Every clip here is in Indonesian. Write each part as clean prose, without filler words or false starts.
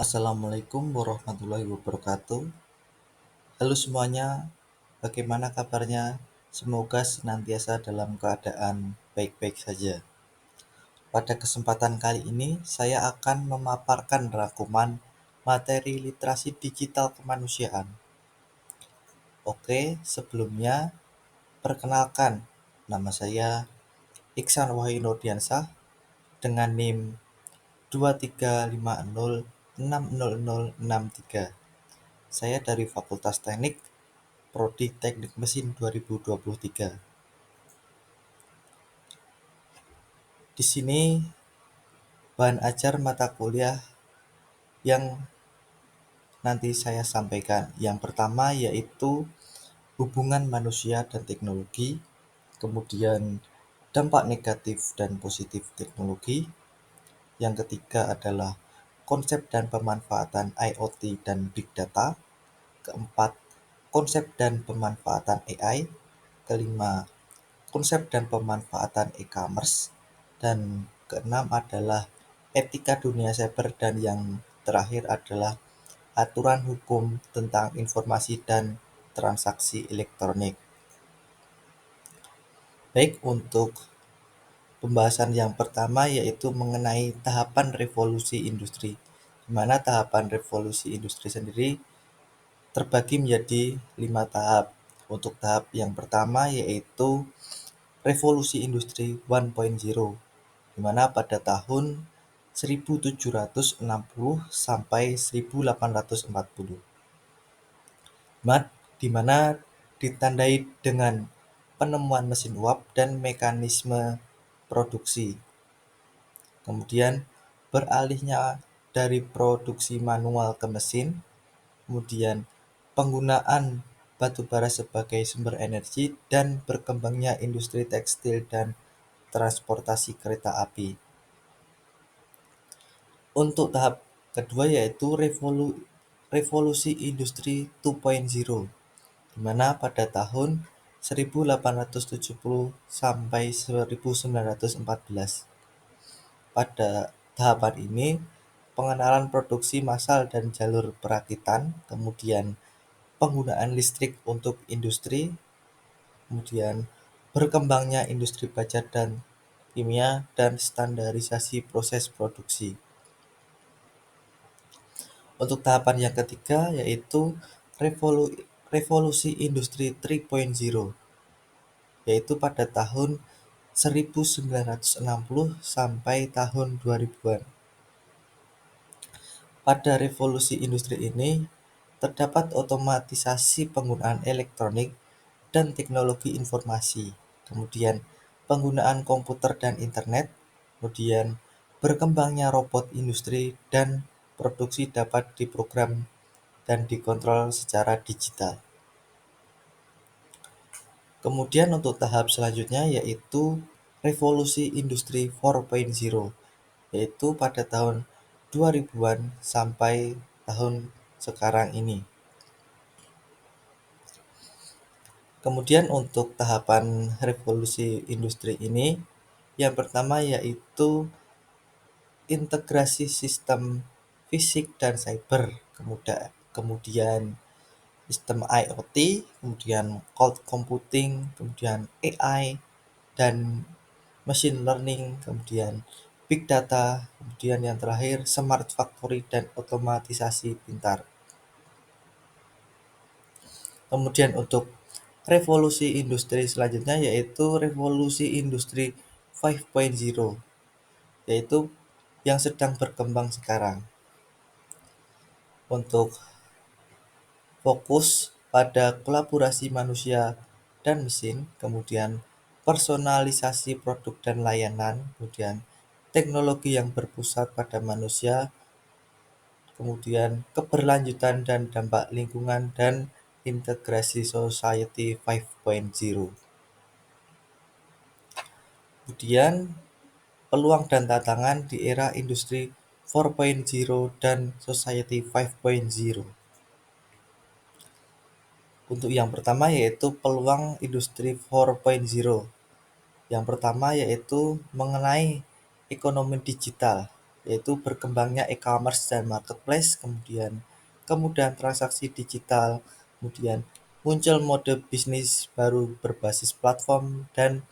Assalamualaikum warahmatullahi wabarakatuh. Halo semuanya, bagaimana kabarnya? Semoga senantiasa dalam keadaan baik-baik saja. Pada kesempatan kali ini, saya akan memaparkan rangkuman materi literasi digital kemanusiaan. Oke, sebelumnya, perkenalkan, nama saya Iksan Wahyu Nurdiansah dengan NIM 235060063. Saya dari Fakultas Teknik Prodi Teknik Mesin 2023. Di sini bahan ajar mata kuliah yang nanti saya sampaikan. Yang pertama yaitu hubungan manusia dan teknologi, kemudian dampak negatif dan positif teknologi. Yang ketiga adalah konsep dan pemanfaatan IoT dan Big Data. Keempat, konsep dan pemanfaatan AI. Kelima, konsep dan pemanfaatan e-commerce, dan keenam adalah etika dunia cyber, dan yang terakhir adalah aturan hukum tentang informasi dan transaksi elektronik. Baik, untuk pembahasan yang pertama yaitu mengenai tahapan revolusi industri, di mana tahapan revolusi industri sendiri terbagi menjadi 5 tahap. Untuk tahap yang pertama yaitu revolusi industri 1.0, di mana pada tahun 1760 sampai 1840, di mana ditandai dengan penemuan mesin uap dan mekanisme produksi. Kemudian beralihnya dari produksi manual ke mesin, kemudian penggunaan batu bara sebagai sumber energi, dan berkembangnya industri tekstil dan transportasi kereta api. Untuk tahap kedua yaitu revolusi industri 2.0, di mana pada tahun 1870 sampai 1914. Pada tahapan ini, pengenalan produksi massal dan jalur perakitan, kemudian penggunaan listrik untuk industri, kemudian berkembangnya industri baja dan kimia, dan standarisasi proses produksi. Untuk tahapan yang ketiga yaitu revolusi industri 3.0, yaitu pada tahun 1960 sampai tahun 2000-an. Pada revolusi industri ini terdapat otomatisasi penggunaan elektronik dan teknologi informasi, kemudian penggunaan komputer dan internet, kemudian berkembangnya robot industri, dan produksi dapat diprogram dan dikontrol secara digital. Kemudian untuk tahap selanjutnya yaitu revolusi industri 4.0, yaitu pada tahun 2000-an sampai tahun sekarang ini. Kemudian untuk tahapan revolusi industri ini, yang pertama yaitu integrasi sistem fisik dan cyber, kemudian sistem IoT, kemudian cloud computing, kemudian AI, dan machine learning, kemudian big data, kemudian yang terakhir smart factory dan otomatisasi pintar. Kemudian untuk revolusi industri selanjutnya yaitu revolusi industri 5.0, yaitu yang sedang berkembang sekarang. Untuk fokus pada kolaborasi manusia dan mesin, kemudian personalisasi produk dan layanan, kemudian teknologi yang berpusat pada manusia, kemudian keberlanjutan dan dampak lingkungan, dan integrasi society 5.0. Kemudian peluang dan tantangan di era industri 4.0 dan society 5.0. Untuk yang pertama yaitu peluang industri 4.0. Yang pertama yaitu mengenai ekonomi digital. yaitu berkembangnya e-commerce dan marketplace, kemudian kemudahan transaksi digital, kemudian muncul mode bisnis baru berbasis platform, dan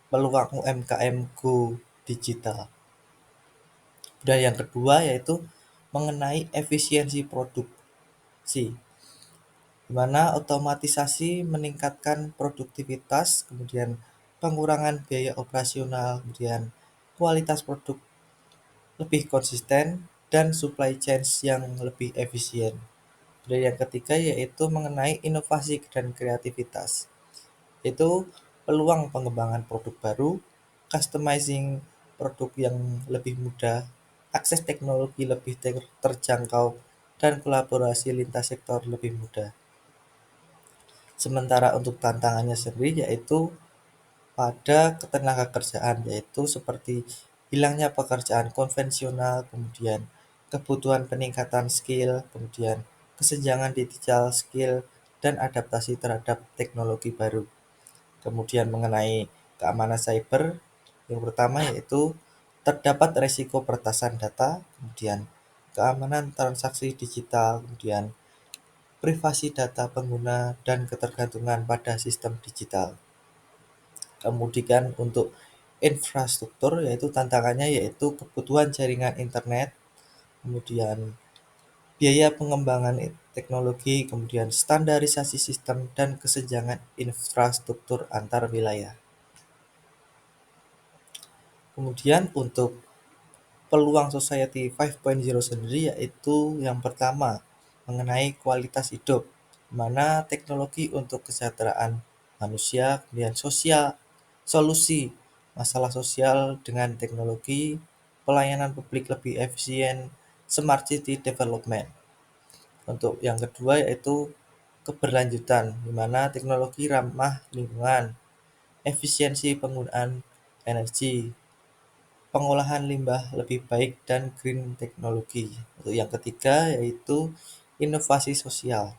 peluang UMKM go digital. Dan yang kedua yaitu mengenai efisiensi produksi, di mana otomatisasi meningkatkan produktivitas, kemudian pengurangan biaya operasional, kemudian kualitas produk lebih konsisten, dan supply chain yang lebih efisien. Dan yang ketiga yaitu mengenai inovasi dan kreativitas, yaitu peluang pengembangan produk baru, customizing produk yang lebih mudah, akses teknologi lebih terjangkau, dan kolaborasi lintas sektor lebih mudah. Sementara untuk tantangannya sendiri yaitu pada ketenagakerjaan, yaitu seperti hilangnya pekerjaan konvensional, kemudian kebutuhan peningkatan skill, kemudian kesenjangan digital skill, dan adaptasi terhadap teknologi baru. Kemudian mengenai keamanan cyber, yang pertama yaitu terdapat risiko peretasan data, kemudian keamanan transaksi digital, kemudian privasi data pengguna, dan ketergantungan pada sistem digital. Kemudian untuk infrastruktur, yaitu tantangannya yaitu kebutuhan jaringan internet, kemudian biaya pengembangan teknologi, kemudian standarisasi sistem, dan kesenjangan infrastruktur antar wilayah. Kemudian untuk peluang Society 5.0 sendiri yaitu yang pertama mengenai kualitas hidup, di mana teknologi untuk kesejahteraan manusia, kemudian sosial, solusi masalah sosial dengan teknologi, pelayanan publik lebih efisien, smart city development. Untuk yang kedua yaitu keberlanjutan, di mana teknologi ramah lingkungan, efisiensi penggunaan energi, pengolahan limbah lebih baik, dan green teknologi. Untuk yang ketiga yaitu inovasi sosial,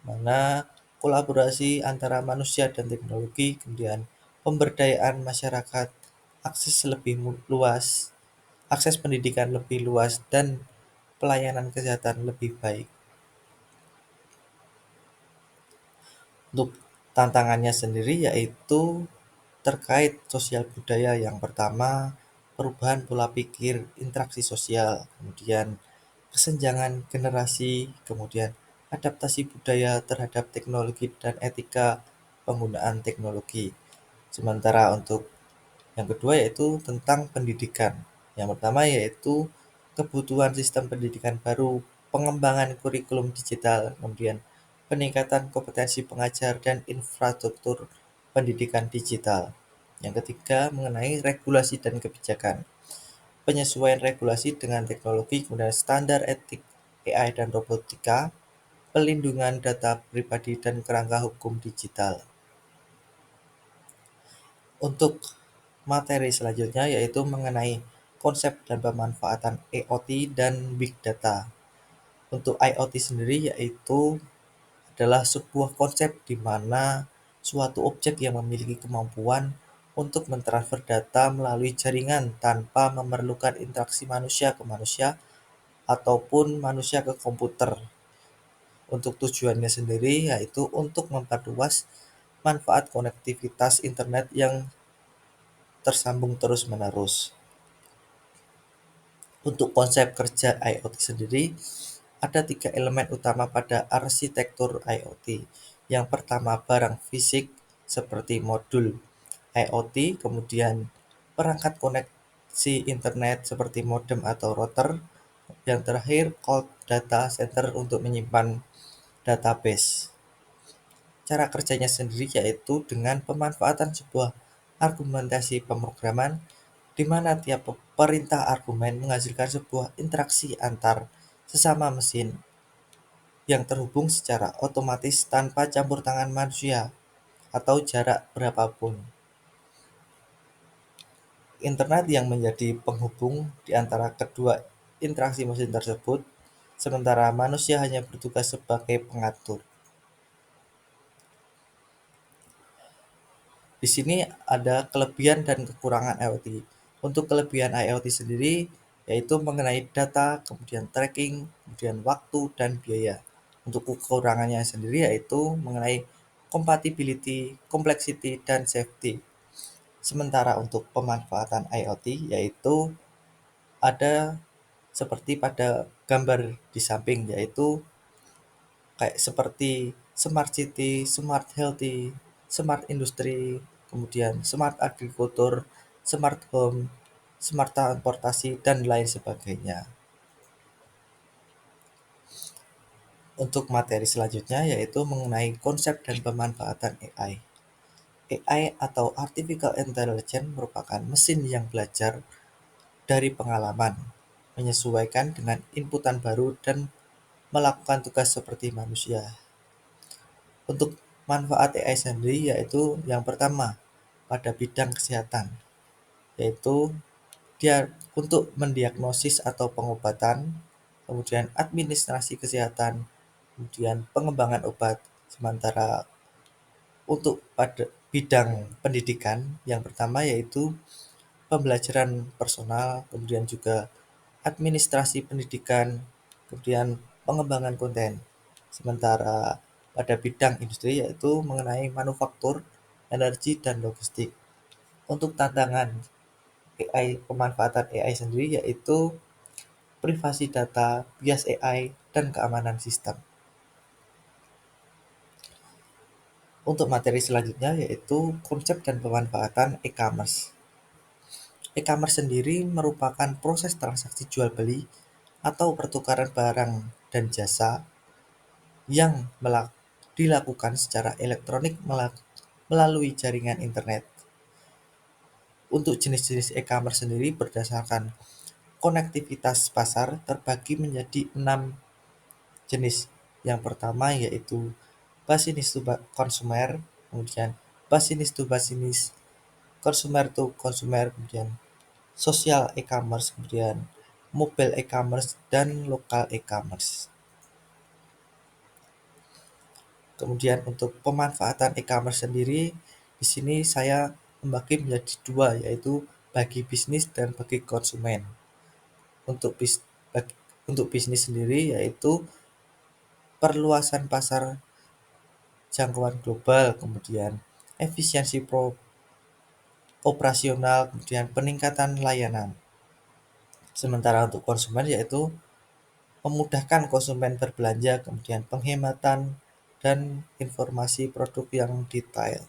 mana kolaborasi antara manusia dan teknologi, kemudian pemberdayaan masyarakat, akses lebih luas, akses pendidikan lebih luas, dan pelayanan kesehatan lebih baik. Untuk tantangannya sendiri yaitu terkait sosial budaya, yang pertama perubahan pola pikir, interaksi sosial, kemudian kesenjangan generasi, kemudian adaptasi budaya terhadap teknologi, dan etika penggunaan teknologi. Sementara untuk yang kedua yaitu tentang pendidikan. Yang pertama yaitu kebutuhan sistem pendidikan baru, pengembangan kurikulum digital, kemudian peningkatan kompetensi pengajar, dan infrastruktur pendidikan digital. Yang ketiga mengenai regulasi dan kebijakan, penyesuaian regulasi dengan teknologi, kemudian standar etik AI dan robotika, pelindungan data pribadi, dan kerangka hukum digital. Untuk materi selanjutnya yaitu mengenai konsep dan pemanfaatan IoT dan Big Data. Untuk IoT sendiri yaitu adalah sebuah konsep di mana suatu objek yang memiliki kemampuan untuk mentransfer data melalui jaringan tanpa memerlukan interaksi manusia ke manusia ataupun manusia ke komputer. Untuk tujuannya sendiri yaitu untuk memperluas manfaat konektivitas internet yang tersambung terus-menerus. Untuk konsep kerja IoT sendiri, ada 3 elemen utama pada arsitektur IoT. Yang pertama barang fisik seperti modul IoT, kemudian perangkat koneksi internet seperti modem atau router, yang terakhir cold data center untuk menyimpan database. Cara kerjanya sendiri yaitu dengan pemanfaatan sebuah argumentasi pemrograman, di mana tiap perintah argumen menghasilkan sebuah interaksi antar sesama mesin yang terhubung secara otomatis tanpa campur tangan manusia atau jarak berapapun. Internet yang menjadi penghubung di antara kedua interaksi mesin tersebut, sementara manusia hanya bertugas sebagai pengatur. Di sini ada kelebihan dan kekurangan IoT. Untuk kelebihan IoT sendiri yaitu mengenai data, kemudian tracking, kemudian waktu dan biaya. Untuk kekurangannya sendiri yaitu mengenai compatibility, complexity, dan safety. Sementara untuk pemanfaatan IoT yaitu ada seperti pada gambar di samping, yaitu kayak seperti smart city, smart healthy, smart industry, kemudian smart agriculture, smart home, smart transportasi, dan lain sebagainya. Untuk materi selanjutnya yaitu mengenai konsep dan pemanfaatan AI. AI atau Artificial Intelligence merupakan mesin yang belajar dari pengalaman, menyesuaikan dengan inputan baru dan melakukan tugas seperti manusia. Untuk manfaat AI sendiri yaitu yang pertama pada bidang kesehatan, yaitu dia untuk mendiagnosis atau pengobatan, kemudian administrasi kesehatan, kemudian pengembangan obat. Sementara untuk pada bidang pendidikan yang pertama yaitu pembelajaran personal, kemudian juga administrasi pendidikan, kemudian pengembangan konten. Sementara pada bidang industri yaitu mengenai manufaktur, energi, dan logistik. Untuk tantangan AI, pemanfaatan AI sendiri yaitu privasi data, bias AI, dan keamanan sistem. Untuk materi selanjutnya yaitu konsep dan pemanfaatan e-commerce. E-commerce sendiri merupakan proses transaksi jual beli atau pertukaran barang dan jasa yang dilakukan secara elektronik melalui jaringan internet. Untuk jenis-jenis e-commerce sendiri berdasarkan konektivitas pasar terbagi menjadi 6 jenis. Yang pertama yaitu business to consumer, kemudian business to business, consumer to consumer, kemudian social e-commerce, kemudian mobile e-commerce, dan local e-commerce. Kemudian untuk pemanfaatan e-commerce sendiri, di sini saya membagi menjadi dua, yaitu bagi bisnis dan bagi konsumen. Untuk untuk bisnis sendiri yaitu perluasan pasar, jangkauan global, kemudian efisiensi operasional, kemudian peningkatan layanan. Sementara untuk konsumen yaitu memudahkan konsumen berbelanja, kemudian penghematan dan informasi produk yang detail.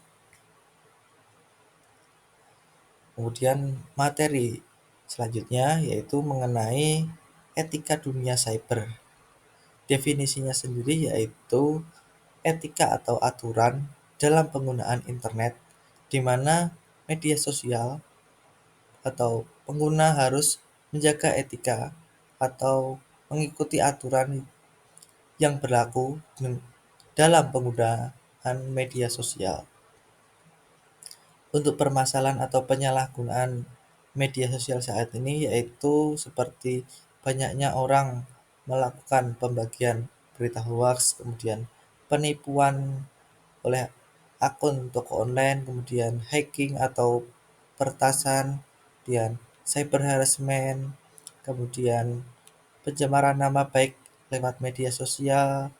Kemudian materi selanjutnya yaitu mengenai etika dunia cyber. Definisinya sendiri yaitu etika atau aturan dalam penggunaan internet di mana media sosial atau pengguna harus menjaga etika atau mengikuti aturan yang berlaku dalam penggunaan media sosial. Untuk permasalahan atau penyalahgunaan media sosial saat ini yaitu seperti banyaknya orang melakukan pembagian berita hoax, kemudian penipuan oleh akun toko online, kemudian hacking atau pertasan, kemudian cyber harassment, kemudian pencemaran nama baik lewat media sosial,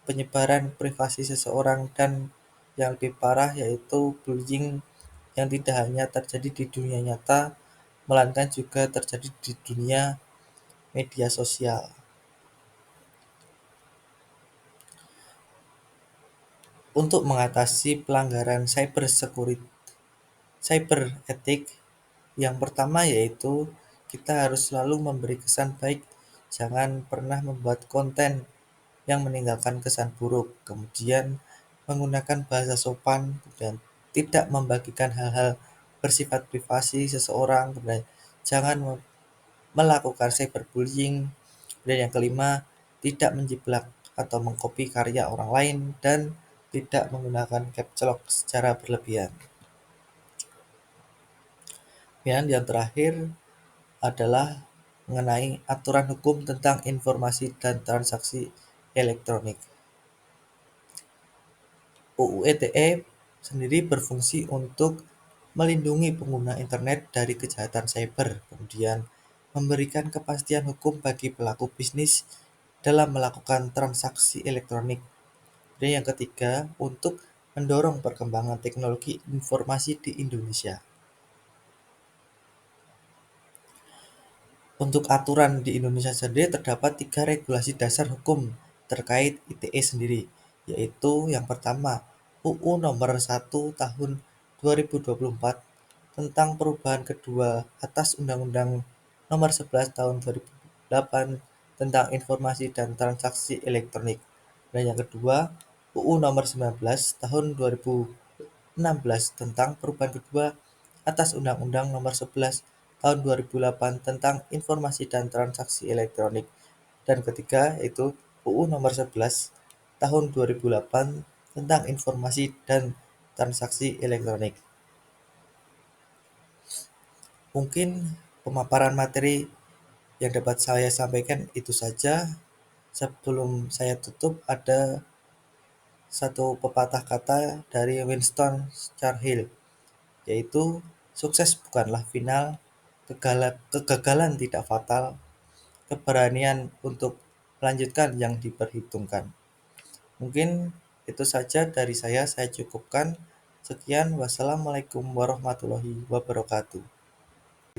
penyebaran privasi seseorang, dan yang lebih parah yaitu bullying yang tidak hanya terjadi di dunia nyata, melainkan juga terjadi di dunia media sosial. Untuk mengatasi pelanggaran cyber etik, yang pertama yaitu kita harus selalu memberi kesan baik, jangan pernah membuat konten yang meninggalkan kesan buruk, kemudian menggunakan bahasa sopan, dan tidak membagikan hal-hal bersifat privasi seseorang, kemudian jangan melakukan cyberbullying, dan yang kelima, tidak menjiplak atau mengcopy karya orang lain, dan tidak menggunakan caps lock secara berlebihan. Yang terakhir adalah mengenai aturan hukum tentang informasi dan transaksi elektronik. UU ITE sendiri berfungsi untuk melindungi pengguna internet dari kejahatan cyber, kemudian memberikan kepastian hukum bagi pelaku bisnis dalam melakukan transaksi elektronik. Dan yang ketiga, untuk mendorong perkembangan teknologi informasi di Indonesia. Untuk aturan di Indonesia sendiri terdapat 3 regulasi dasar hukum terkait ITE sendiri, yaitu yang pertama UU Nomor 1 Tahun 2024 tentang perubahan kedua atas Undang-Undang Nomor 11 Tahun 2008 tentang informasi dan transaksi elektronik. Dan yang kedua, UU Nomor 19 Tahun 2016 tentang perubahan kedua atas Undang-Undang Nomor 11 Tahun 2008 tentang informasi dan transaksi elektronik. Dan ketiga yaitu UU Nomor 11 Tahun 2008 tentang informasi dan transaksi elektronik. Mungkin pemaparan materi yang dapat saya sampaikan itu saja. Sebelum saya tutup, ada satu pepatah kata dari Winston Churchill, yaitu sukses bukanlah final, kegagalan tidak fatal, keberanian untuk melanjutkan yang diperhitungkan. Mungkin itu saja dari saya cukupkan. Sekian, wassalamualaikum warahmatullahi wabarakatuh.